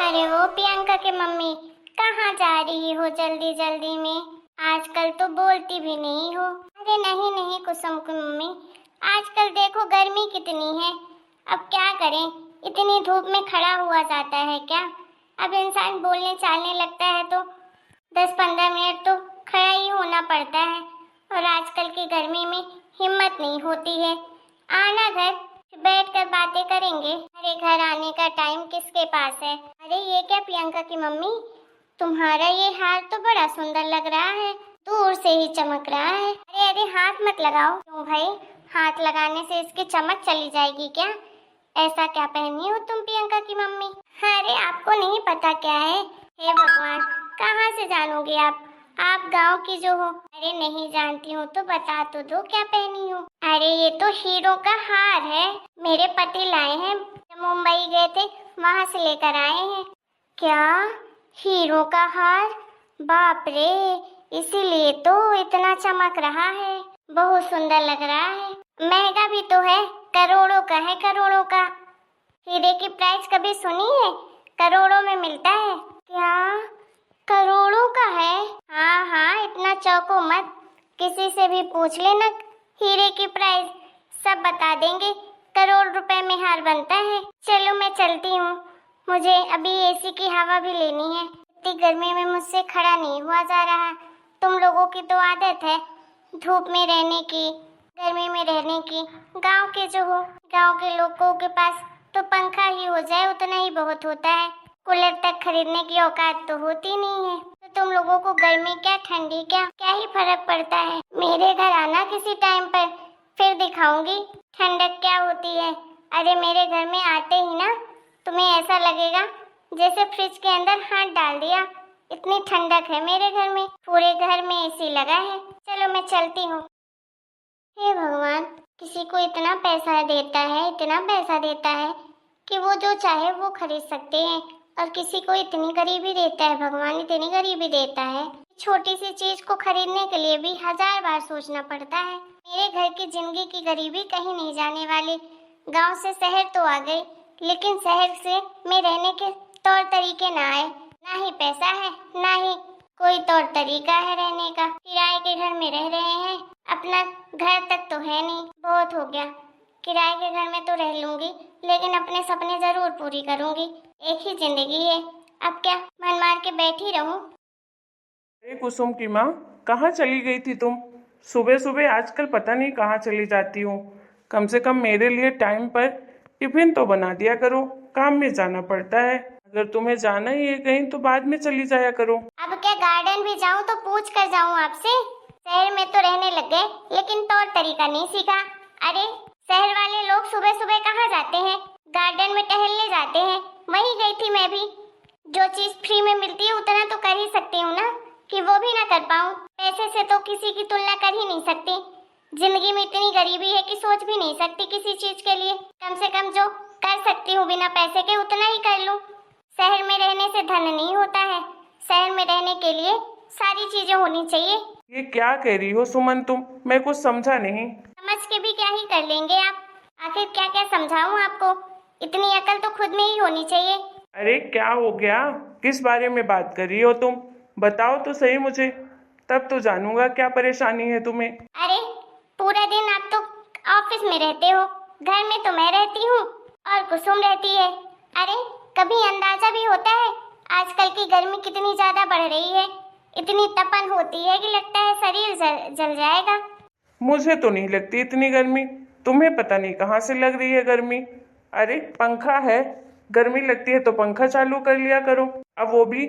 अरे वो प्रियंका की मम्मी, कहाँ जा रही हो जल्दी जल्दी में? आजकल तो बोलती भी नहीं हो। अरे नहीं नहीं कुसुम की मम्मी, आजकल देखो गर्मी कितनी है। अब क्या करें, इतनी धूप में खड़ा हुआ जाता है क्या? अब इंसान बोलने चालने लगता है तो 10-15 मिनट तो खड़ा ही होना पड़ता है। और आजकल की गर्मी में हिम्मत नहीं होती है। आना घर, बैठकर बातें करेंगे। अरे घर आने का टाइम किसके पास है? अरे ये क्या प्रियंका की मम्मी, तुम्हारा ये हार तो बड़ा सुंदर लग रहा है, दूर से ही चमक रहा है। अरे अरे हाथ मत लगाओ। क्यों भाई, हाथ लगाने से इसकी चमक चली जाएगी क्या? ऐसा क्या पहनी हो तुम प्रियंका की मम्मी? अरे आपको नहीं पता क्या है? हे भगवान, कहाँ से जानोगे आप गांव की जो हो। अरे नहीं जानती हूँ तो बता तो दो क्या पहनी हो। अरे ये तो हीरो का हार है, मेरे पति लाए हैं, मुंबई गए थे वहां से लेकर आए हैं। क्या, हीरो का हार? बाप रे, इसीलिए तो इतना चमक रहा है, बहुत सुंदर लग रहा है। महंगा भी तो है, करोड़ों का है, करोड़ों का। हीरे की प्राइस कभी सुनी है? करोड़ों में मिलता है। क्या, करोड़ों का है? हाँ हाँ, इतना चौंको मत, किसी से भी पूछ लेना हीरे की प्राइस, सब बता देंगे। करोड़ रुपए में हार बनता है। चलो मैं चलती हूँ, मुझे अभी एसी की हवा भी लेनी है। इतनी गर्मी में मुझसे खड़ा नहीं हुआ जा रहा। तुम लोगों की तो आदत है धूप में रहने की, गर्मी में रहने की। गांव के जो हो, गांव के लोगों के पास तो पंखा ही हो जाए उतना ही बहुत होता है, कूलर तक खरीदने की औकात तो होती नहीं है। तो तुम लोगों को गर्मी क्या ठंडी क्या ही फर्क पड़ता है। मेरे घर आना किसी टाइम पर, फिर दिखाऊंगी ठंडक क्या होती है। अरे मेरे घर में आते ही ना तुम्हें ऐसा लगेगा जैसे फ्रिज के अंदर हाथ डाल दिया, इतनी ठंडक है मेरे घर में। पूरे घर में एसी लगा है। चलो मैं चलती हूँ। हे भगवान, किसी को इतना पैसा देता है, इतना पैसा देता है कि वो जो चाहे वो खरीद सकते हैं, और किसी को इतनी गरीबी देता है, भगवान इतनी गरीबी देता है। छोटी सी चीज को खरीदने के लिए भी 1000 बार सोचना पड़ता है। मेरे घर की जिंदगी की गरीबी कहीं नहीं जाने वाली। गांव से शहर तो आ गई, लेकिन शहर से में रहने के तौर तरीके ना आए। ना ही पैसा है, ना ही कोई तौर तरीका है रहने का। किराए के घर में रह रहे हैं, अपना घर तक तो है नहीं। बहुत हो गया, किराए के घर में तो रह लूंगी, लेकिन अपने सपने जरूर पूरी करूंगी। एक ही जिंदगी है, अब क्या मन मार के बैठी रहूं? अरे कुसुम की माँ, कहाँ चली गई थी तुम? सुबह सुबह आजकल पता नहीं कहाँ चली जाती हो। कम से कम मेरे लिए टाइम पर टिफिन तो बना दिया करो, काम में जाना पड़ता है। अगर तुम्हें जाना ही है कहीं तो बाद में चली जाया करो। अब क्या गार्डन भी जाऊं तो पूछ कर जाऊं आपसे? शहर में तो रहने लग गए, लेकिन तौर तरीका नहीं सीखा। अरे शहर वाले लोग सुबह सुबह कहाँ जाते हैं? गार्डन में टहलने जाते हैं। वहीं गई थी मैं भी। जो चीज फ्री में मिलती है उतना तो कर ही सकती हूँ ना, कि वो भी ना कर पाऊँ। पैसे से तो किसी की तुलना कर ही नहीं सकती। जिंदगी में इतनी गरीबी है कि सोच भी नहीं सकती किसी चीज के लिए। कम से कम जो कर सकती हूँ बिना पैसे के उतना ही कर लूँ। शहर में रहने से धन नहीं होता है, शहर में रहने के लिए सारी चीजें होनी चाहिए। ये क्या कह रही हो सुमन तुम? मैं कुछ समझा नहीं। समझ के भी क्या ही कर लेंगे आप? आखिर क्या क्या समझाऊं आपको? इतनी अकल तो खुद में ही होनी चाहिए। अरे क्या हो गया? किस बारे में बात कर रही हो तुम? बताओ तो सही मुझे, तब तो जानूंगा क्या परेशानी है तुम्हें। अरे पूरा दिन आप तो ऑफिस में रहते हो, घर में तो मैं रहती हूँ और कुसुम रहती है। अरे कभी अंदाजा भी होता है आजकल की गर्मी कितनी ज्यादा बढ़ रही है? इतनी तपन होती है कि लगता है शरीर जल जाएगा। मुझे तो नहीं लगती इतनी गर्मी, तुम्हें पता नहीं कहाँ से लग रही है गर्मी। अरे पंखा है, गर्मी लगती है तो पंखा चालू कर लिया करो। अब वो भी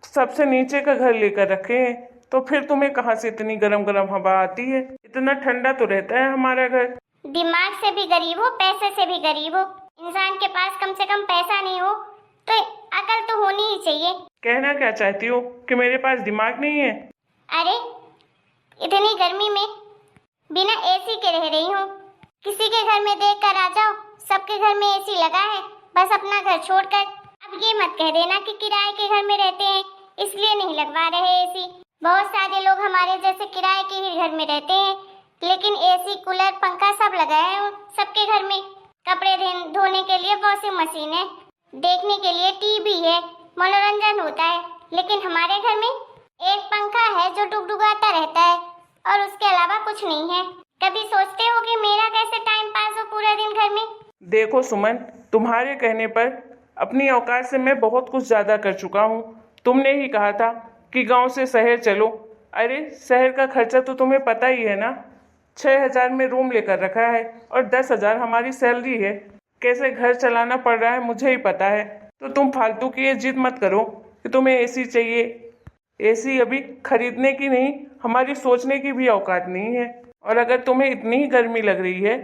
सबसे नीचे का घर लेकर रखे हैं, तो फिर तुम्हें कहाँ से इतनी गरम गरम हवा आती है? इतना ठंडा तो रहता है हमारा घर। दिमाग से भी गरीब हो, पैसे से भी गरीब हो। इंसान के पास कम से कम पैसा नहीं हो तो अकल तो होनी ही चाहिए। कहना क्या चाहती हो कि मेरे पास दिमाग नहीं है? अरे इतनी गर्मी में बिना एसी के रह रही हूँ। किसी के घर में देख कर आ जाओ, सबके घर में एसी लगा है, बस अपना घर छोड़कर। अब ये मत कह देना कि किराए के घर में रहते हैं इसलिए नहीं लगवा रहे एसी। बहुत सारे लोग हमारे जैसे किराए के ही घर में रहते हैं, लेकिन एसी कूलर पंखा सब लगा है सबके घर में। कपड़े धोने के लिए वॉशिंग मशीन है, देखने के लिए टीवी है, मनोरंजन होता है, लेकिन हमारे घर में एक पंखा है जो डुगडुगाता रहता है और उसके अलावा कुछ नहीं है। कभी सोचते हो कि मेरा कैसे टाइम पास हो पूरा दिन घर में? देखो सुमन, तुम्हारे कहने पर अपनी औकात से मैं बहुत कुछ ज़्यादा कर चुका हूँ। तुमने ही कहा था कि गांव से शहर चलो। अरे शहर का खर्चा तो तुम्हें पता ही है ना। 6,000 में रूम लेकर रखा है और 10,000 हमारी सैलरी है। कैसे घर चलाना पड़ रहा है मुझे ही पता है। तो तुम फालतू की ये जिद मत करो कि तुम्हें एसी चाहिए। एसी अभी खरीदने की नहीं, हमारी सोचने की भी औकात नहीं है। और अगर तुम्हें इतनी ही गर्मी लग रही है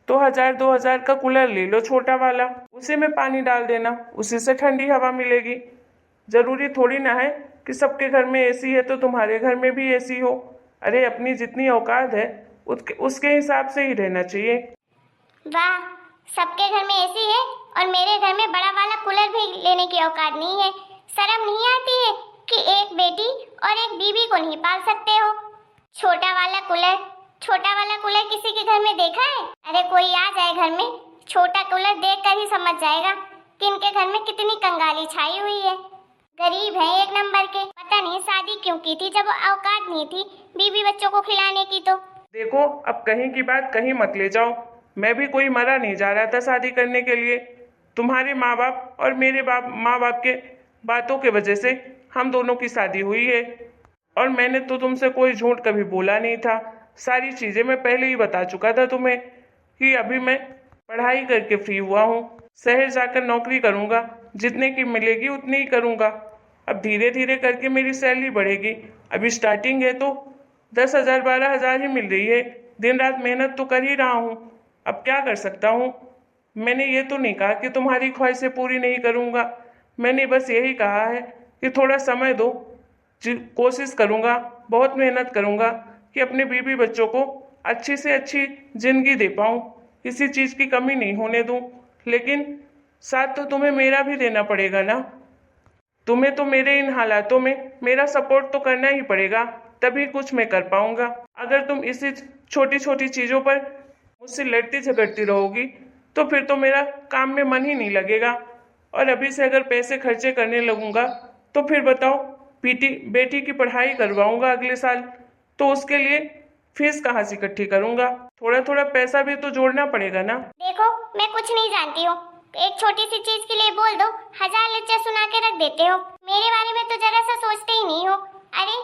तो 1,000-2,000 का कूलर ले लो, छोटा वाला। उसी में पानी डाल देना, उसी से ठंडी हवा मिलेगी। जरूरी थोड़ी ना है कि सबके घर में एसी है तो तुम्हारे घर में भी एसी हो। अरे अपनी जितनी औकात है उसके हिसाब से ही रहना चाहिए। वाह, सबके घर में एसी है और मेरे घर में बड़ा वाला कूलर भी लेने की औकात नहीं है। शर्म नहीं आती है कि एक बेटी और एक बीवी को नहीं पाल सकते हो? छोटा वाला कूलर किसी के घर में देखा है? अरे कोई आ जाए घर में, छोटा कूलर देखकर ही समझ जाएगा कि इनके घर में कितनी कंगाली छाई हुई है। गरीब है एक नंबर के। पता नहीं शादी क्यों की थी जब औकात नहीं थी बीवी बच्चों को खिलाने की। तो देखो, अब कहीं की बात कहीं मत ले जाओ। मैं भी कोई मरा नहीं जा रहा था शादी करने के लिए। तुम्हारे माँ बाप और मेरे माँ बाप के बातों के वजह से हम दोनों की शादी हुई है। और मैंने तो तुमसे कोई झूठ कभी बोला नहीं था। सारी चीज़ें मैं पहले ही बता चुका था तुम्हें कि अभी मैं पढ़ाई करके फ्री हुआ हूँ। शहर जाकर नौकरी करूँगा, जितने की मिलेगी उतनी ही करूँगा। अब धीरे धीरे करके मेरी सैलरी बढ़ेगी। अभी स्टार्टिंग है तो 10,000 12,000 ही मिल रही है। दिन रात मेहनत तो कर ही रहा हूँ। अब क्या कर सकता हूँ। मैंने ये तो नहीं कहा कि तुम्हारी ख्वाहिशें पूरी नहीं करूँगा। मैंने बस यही कहा है कि थोड़ा समय दो। कोशिश करूँगा, बहुत मेहनत करूँगा कि अपने बीवी बच्चों को अच्छी से अच्छी जिंदगी दे पाऊँ, किसी चीज़ की कमी नहीं होने दूँ। लेकिन साथ तो तुम्हें मेरा भी देना पड़ेगा ना। तुम्हें तो मेरे इन हालातों में मेरा सपोर्ट तो करना ही पड़ेगा, तभी कुछ मैं कर पाऊंगा। अगर तुम इसी छोटी छोटी चीज़ों पर मुझसे लड़ती झगड़ती रहोगी तो फिर तो मेरा काम में मन ही नहीं लगेगा। और अभी से अगर पैसे खर्चे करने लगूंगा तो फिर बताओ, बेटी की पढ़ाई करवाऊंगा अगले साल, तो उसके लिए फीस कहाँ से इकट्ठी करूंगा। थोड़ा थोड़ा पैसा भी तो जोड़ना पड़ेगा ना। देखो, मैं कुछ नहीं जानती हूँ। एक छोटी सी चीज के लिए बोल दो, 1000 लेक्चर सुना के रख देते हो। मेरे बारे में तो जरा सा सोचते ही नहीं हो। अरे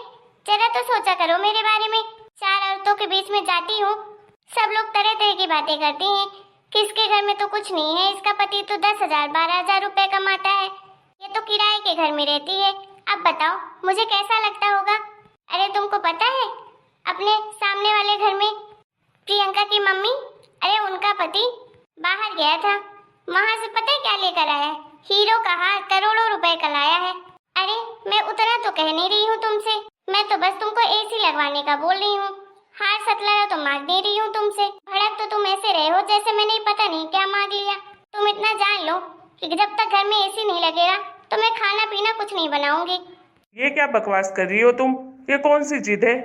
जरा तो सोचा करो मेरे बारे में। 4 औरतों के बीच में जाती हूँ, सब लोग तरह तरह की बातें करते हैं। किसके घर में तो कुछ नहीं है, इसका पति तो 10,000 12,000 रुपए कमाता है, ये तो किराए के घर में रहती है। अब बताओ मुझे कैसा लगता होगा? अरे तुमको पता है, अपने सामने वाले घर में प्रियंका की मम्मी, अरे उनका पति बाहर गया था, वहां से पता है क्या लेकर आया है? हीरो का हार, करोड़ों रुपए का लाया है। अरे मैं उतना तो कह नहीं रही हूँ तुमसे, मैं तो बस तुमको एसी लगवाने का बोल रही हूँ। हार सतलाया तो मांग दे रही हूँ तुमसे। भड़क तो तुम ऐसे रहे हो जैसे मैंने पता नहीं क्या मांग लिया। तुम इतना जान लो कि जब तक घर में एसी नहीं लगेगा तो मैं खाना पीना कुछ नहीं बनाऊंगी। ये क्या बकवास कर रही हो तुम? ये कौन सी जिद है?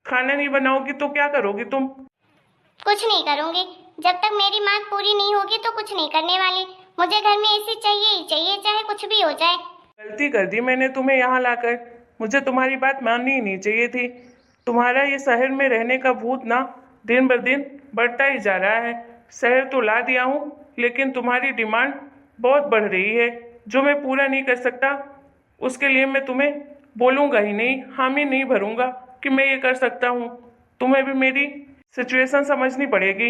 खाना नहीं बनाओगी तो क्या करोगी तुम? कुछ नहीं करूंगी, जब तक मेरी मांग पूरी नहीं होगी तो कुछ नहीं करने वाली। मुझे घर में एसी चाहिए ही चाहिए, चाहे कुछ भी हो जाए। गलती कर दी मैंने तुम्हें यहाँ लाकर। मुझे तुम्हारी बात माननी ही नहीं चाहिए थी। तुम्हारा ये शहर में रहने का भूत ना दिन ब दिन बढ़ता ही जा रहा है। शहर तो ला दिया हूँ, लेकिन तुम्हारी डिमांड बहुत बढ़ रही है, जो मैं पूरा नहीं कर सकता। उसके लिए मैं तुम्हें बोलूँगा ही नहीं, हामी नहीं भरूँगा कि मैं ये कर सकता हूँ। तुम्हें भी मेरी सिचुएशन समझनी पड़ेगी।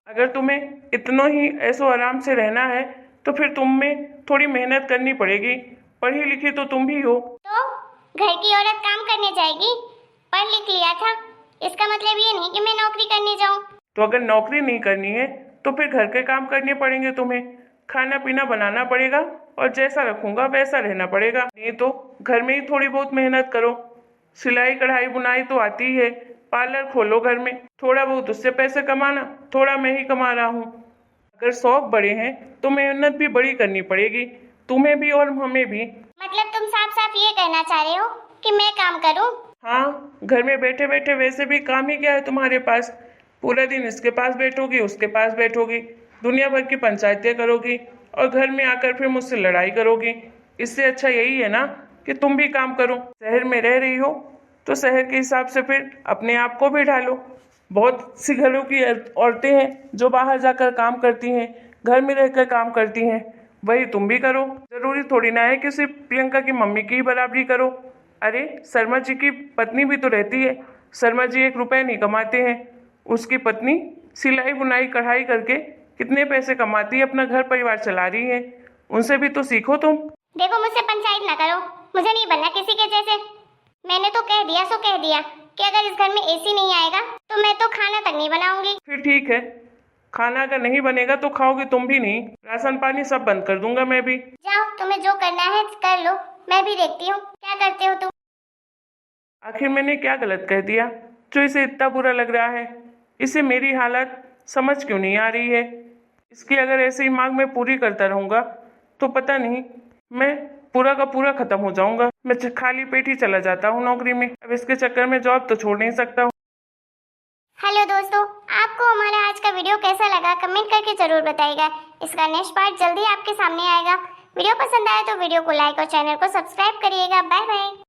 अगर तुम्हें इतना ही ऐसो आराम से रहना है तो फिर तुम में थोड़ी मेहनत करनी पड़ेगी। पढ़ी लिखी तो तुम भी हो। तो घर की औरत काम करने जाएगी? पढ़ लिख लिया था, इसका मतलब ये नहीं कि मैं नौकरी करने जाऊं। तो अगर नौकरी नहीं करनी है तो फिर घर के काम करने पड़ेंगे तुम्हें। खाना पीना बनाना पड़ेगा और जैसा रखूंगा वैसा रहना पड़ेगा। नहीं तो घर में ही थोड़ी बहुत मेहनत करो। सिलाई कढ़ाई बुनाई तो आती ही है, पार्लर खोलो घर में, थोड़ा बहुत उससे पैसे कमाना, थोड़ा मैं ही कमा रहा हूँ। अगर शौक बड़े हैं तो मेहनत भी बड़ी करनी पड़ेगी, तुम्हें भी और हमें भी। मतलब तुम साफ साफ ये कहना चाह रहे हो कि मैं काम करूं? हाँ, घर में बैठे बैठे वैसे भी काम ही क्या है तुम्हारे पास। पूरा दिन इसके पास बैठोगी, उसके पास बैठोगी, दुनिया भर की पंचायतें करोगी और घर में आकर फिर मुझसे लड़ाई करोगी। इससे अच्छा यही है ना कि तुम भी काम करो। शहर में रह रही हो तो शहर के हिसाब से फिर अपने आप को भी ढालो। बहुत सी घरों की औरतें हैं जो बाहर जाकर काम करती हैं, घर में रहकर काम करती हैं, वही तुम भी करो। जरूरी थोड़ी ना है कि सिर्फ प्रियंका की मम्मी की ही बराबरी करो। अरे शर्मा जी की पत्नी भी तो रहती है। शर्मा जी 1 रुपए नहीं कमाते हैं, उसकी पत्नी सिलाई बुनाई कढ़ाई करके कितने पैसे कमाती है, अपना घर परिवार चला रही है। उनसे भी तो सीखो तुम। देखो मुझसे पंचायत ना करो, मुझे नहीं बनना किसी के जैसे। मैंने तो कह दिया सो कह दिया कि अगर इस घर में एसी नहीं आएगा तो मैं तो खाना तक नहीं बनाऊंगी। फिर ठीक है, खाना अगर नहीं बनेगा तो खाओगे तुम भी नहीं। राशन पानी सब बंद कर दूंगा मैं भी। जाओ, तुम्हें जो करना है कर लो, मैं भी देखती हूँ क्या करते हो तुम। आखिर मैंने क्या गलत कह दिया जो इसे इतना बुरा लग रहा है? इसे मेरी हालत समझ क्यों नहीं आ रही है? इसकी अगर ऐसे ही मांग मैं पूरी करता रहूंगा तो पता नहीं मैं पूरा का पूरा खत्म हो जाऊंगा। मैं खाली पेट ही चला जाता हूँ नौकरी में। अब इसके चक्कर में जॉब तो छोड़ नहीं सकता हूँ। हेलो दोस्तों, आपको हमारा आज का वीडियो कैसा लगा कमेंट करके जरूर बताइएगा। इसका नेक्स्ट पार्ट जल्दी आपके सामने आएगा। वीडियो पसंद आए तो वीडियो को लाइक और चैनल को सब्सक्राइब करिएगा। Bye bye.